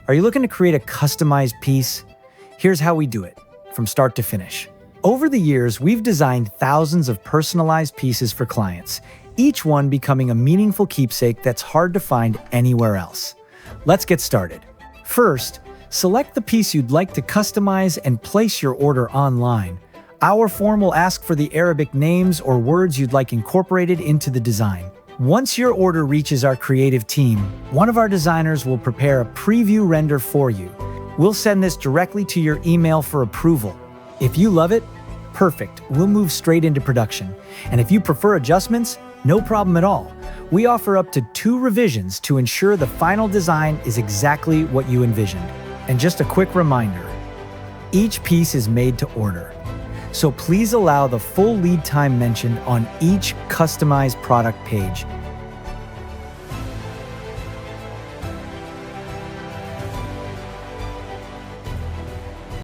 Are you looking to create a customized piece? Here's how we do it, from start to finish. Over the years, we've designed thousands of personalized pieces for clients, each one becoming a meaningful keepsake that's hard to find anywhere else. Let's get started. First, select the piece you'd like to customize and place your order online. Our form will ask for the Arabic names or words you'd like incorporated into the design. Once your order reaches our creative team, one of our designers will prepare a preview render for you. We'll send this directly to your email for approval. If you love it, perfect, we'll move straight into production. And if you prefer adjustments, no problem at all. We offer up to 2 revisions to ensure the final design is exactly what you envisioned. And just a quick reminder, each piece is made to order. So please allow the full lead time mentioned on each customized product page.